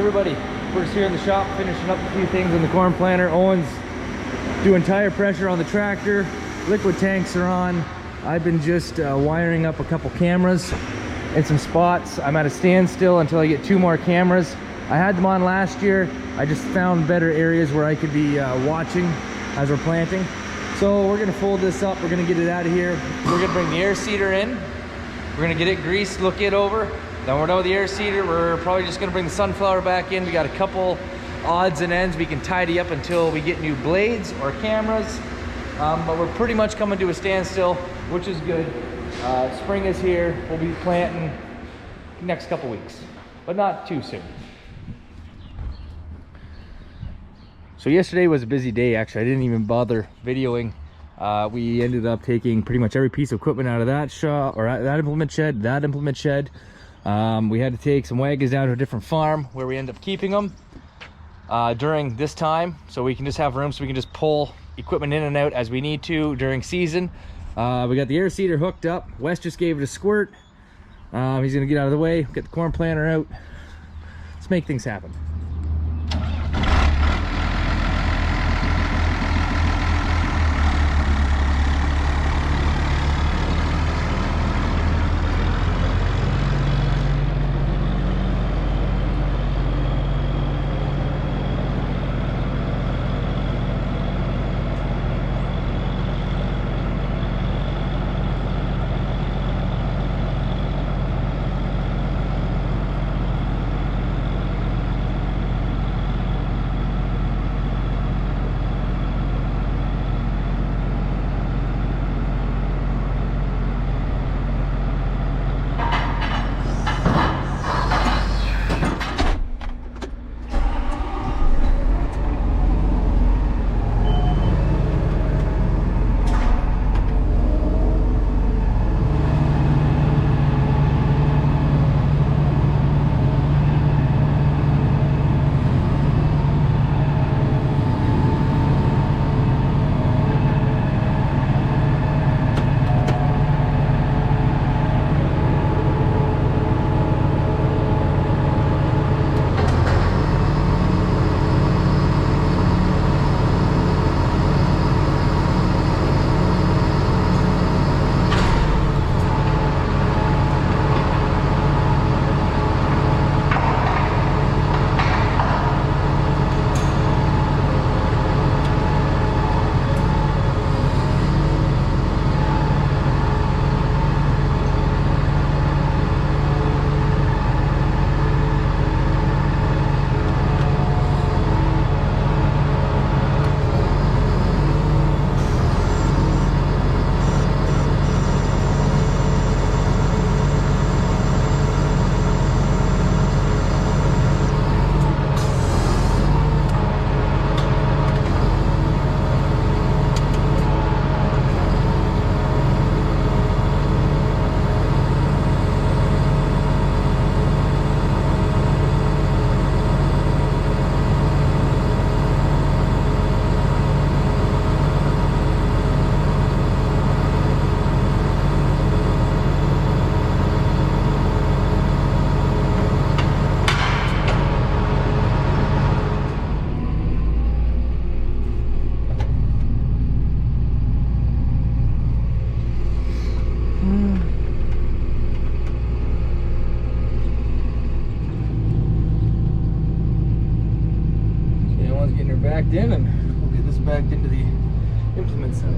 everybody, we're just here in the shop finishing up a few things on the corn planter. Owen's doing tire pressure on the tractor, liquid tanks are on. I've been just wiring up a couple cameras in some spots. I'm at a standstill until I get 2 more cameras. I had them on last year. I just found better areas where I could be watching as we're planting. So we're gonna fold this up, we're gonna get it out of here. We're gonna bring the air seeder in. We're gonna get it greased, look it over. Then we're done with the air seeder. We're probably just gonna bring the sunflower back in. We got a couple odds and ends we can tidy up until we get new blades or cameras. But we're pretty much coming to a standstill, which is good. Spring is here. We'll be planting next couple weeks, but not too soon. So yesterday was a busy day. Actually, I didn't even bother videoing. We ended up taking pretty much every piece of equipment out of that shop, or that implement shed. We had to take some wagons down to a different farm where we end up keeping them during this time, so we can just have room so we can just pull equipment in and out as we need to during season. We got the air seeder hooked up. Wes just gave it a squirt. He's gonna get out of the way, get the corn planter out. Let's make things happen. Backed in, and we'll get this backed into the implement center.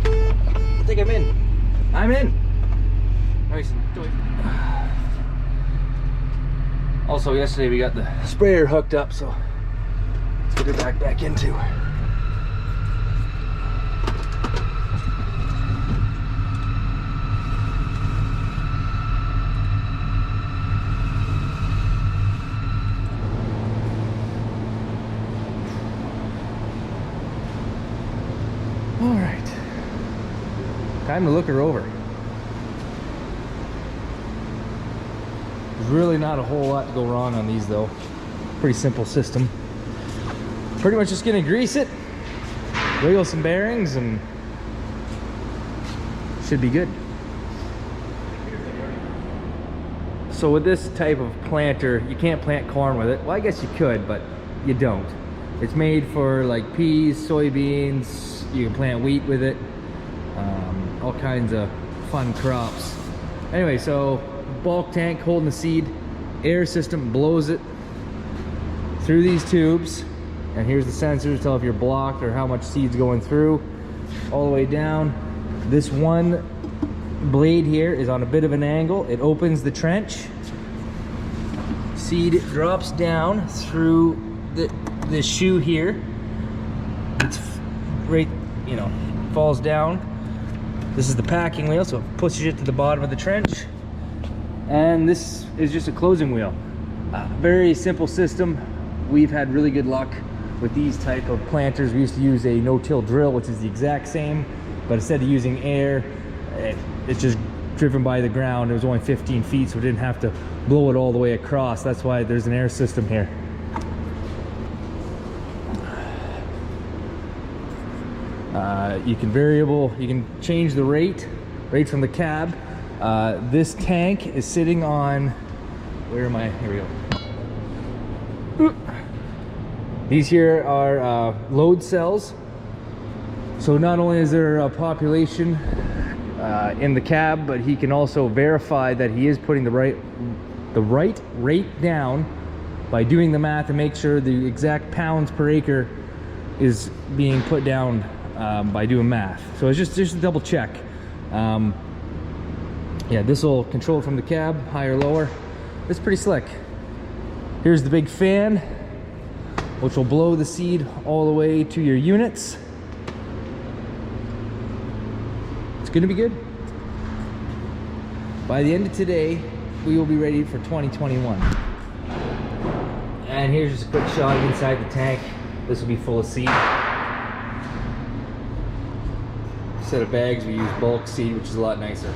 I think I'm in. I'm in. Nice. Also, yesterday we got the sprayer hooked up, so let's get her back into. All right. time to look her over. There's really not a whole lot to go wrong on these though. Pretty simple system. Pretty much just gonna grease it, wiggle some bearings, and should be good. So with this type of planter, you can't plant corn with it. Well, I guess you could, but you don't. It's made for like peas, soybeans. You can plant wheat with it. All kinds of fun crops. Anyway, so bulk tank holding the seed, air system blows it through these tubes, and here's the sensor to tell if you're blocked or how much seed's going through, all the way down. This one blade here is on a bit of an angle. It opens the trench, seed drops down through the shoe here. It's right, you know, falls down. This is the packing wheel, so it pushes it to the bottom of the trench. And this is just a closing wheel. Very simple system. We've had really good luck with these type of planters. We used to use a no-till drill, which is the exact same, but instead of using air, it's just driven by the ground. It was only 15 feet, so we didn't have to blow it all the way across. That's why there's an air system here. You can change the rate right from the cab. This tank is sitting on, where am I? Here we go. These here are load cells. So not only is there a population in the cab, but he can also verify that he is putting the right rate down by doing the math and make sure the exact pounds per acre is being put down by doing math. So it's just a double check. Yeah, this will control it from the cab, higher, lower. It's pretty slick. Here's the big fan, which will blow the seed all the way to your units. It's gonna be good. By the end of today, we will be ready for 2021. And here's just a quick shot inside the tank. This will be full of seed. Instead of bags, we use bulk seed, which is a lot nicer.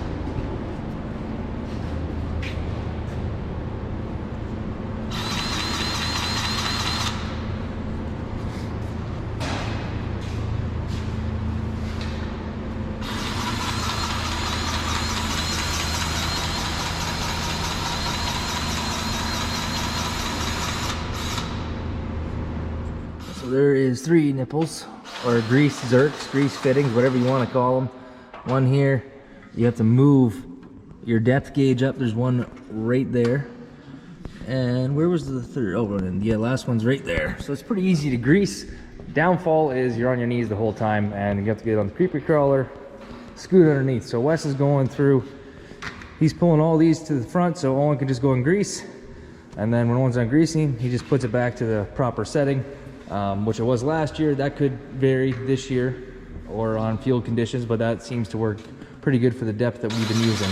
So there is 3 nipples, or grease zerks, grease fittings, whatever you want to call them. One here, you have to move your depth gauge up. There's one right there. And where was the third? Oh, yeah, last one's right there. So it's pretty easy to grease. Downfall is you're on your knees the whole time, and you have to get on the creepy crawler, scoot underneath. So Wes is going through, he's pulling all these to the front, so Owen can just go and grease. And then when Owen's done greasing, he just puts it back to the proper setting. Which it was last year. That could vary this year or on field conditions, but that seems to work pretty good for the depth that we've been using.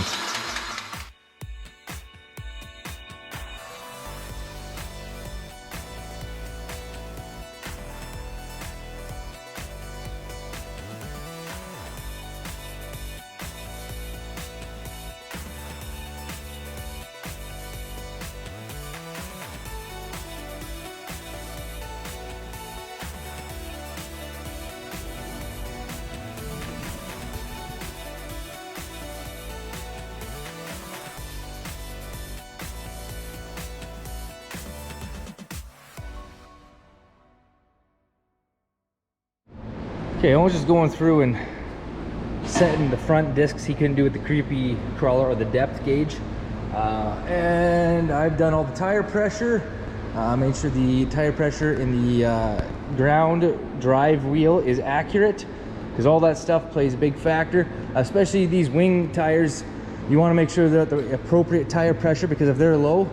Okay, I was just going through and setting the front discs he couldn't do with the creepy crawler or the depth gauge. And I've done all the tire pressure, made sure the tire pressure in the ground drive wheel is accurate, because all that stuff plays a big factor, especially these wing tires. You want to make sure they're at the appropriate tire pressure, because if they're low,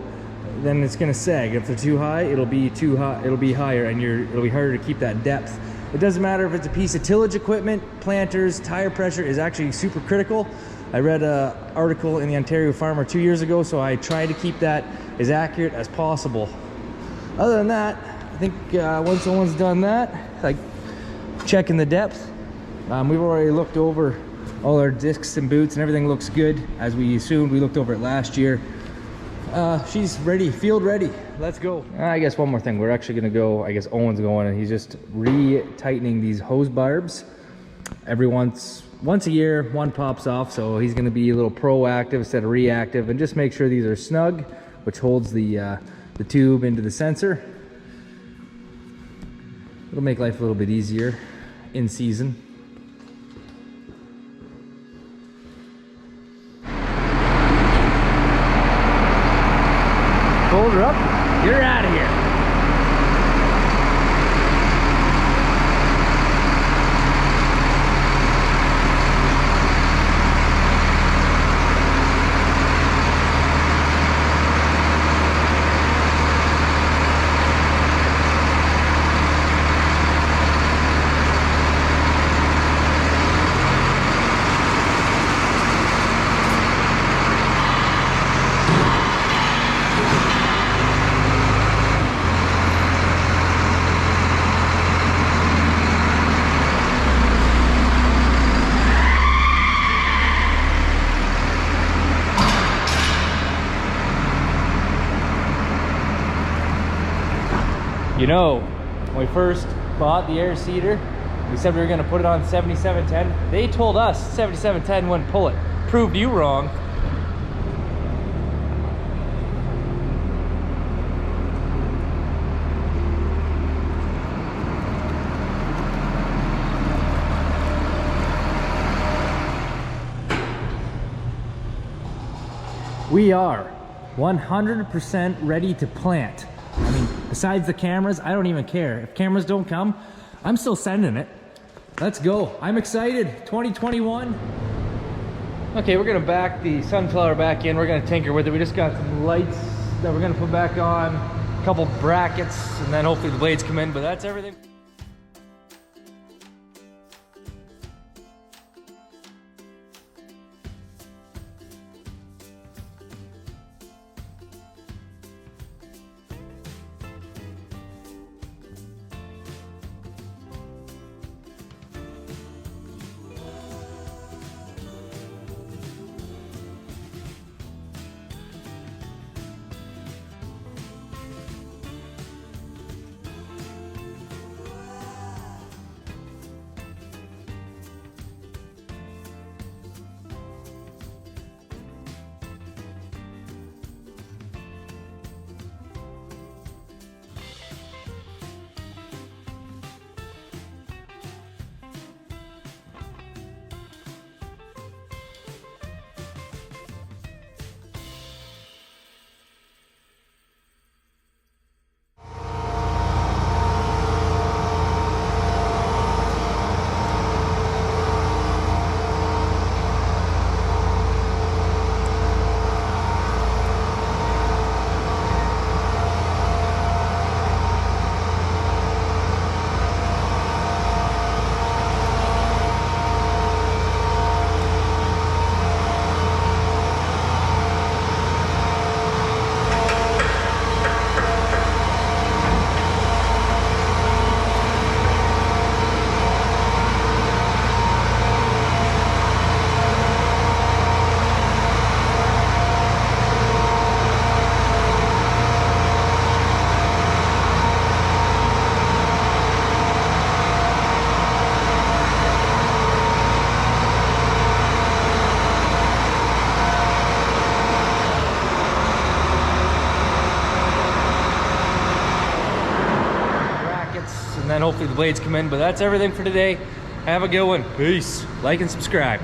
then it's going to sag. If they're too high, it'll be too high, it'll be higher, and it'll be harder to keep that depth. It doesn't matter if it's a piece of tillage equipment, planters, tire pressure is actually super critical. I read an article in the Ontario Farmer 2 years ago, so I try to keep that as accurate as possible. Other than that, I think once someone's done that, like checking the depth, we've already looked over All our discs and boots and everything looks good, as we assumed. We looked over it last year. She's ready, field ready. Let's go. I guess one more thing. We're actually gonna go, I guess Owen's going, and he's just re-tightening these hose barbs. Every once a year, one pops off, so he's gonna be a little proactive instead of reactive and just make sure these are snug, which holds the tube into the sensor. It'll make life a little bit easier in season. Hold her up, you're out of here. You know, when we first bought the air seeder, we said we were gonna put it on 7710. They told us 7710 wouldn't pull it. Proved you wrong. We are 100% ready to plant. I mean, besides the cameras, I don't even care. If cameras don't come, I'm still sending it. Let's go. I'm excited. 2021. Okay, we're gonna back the sunflower back in. We're gonna tinker with it. We just got some lights that we're gonna put back on, a couple brackets, and then hopefully the blades come in, but that's everything. And then hopefully the blades come in, but that's everything for today. Have a good one. Peace. Like and subscribe.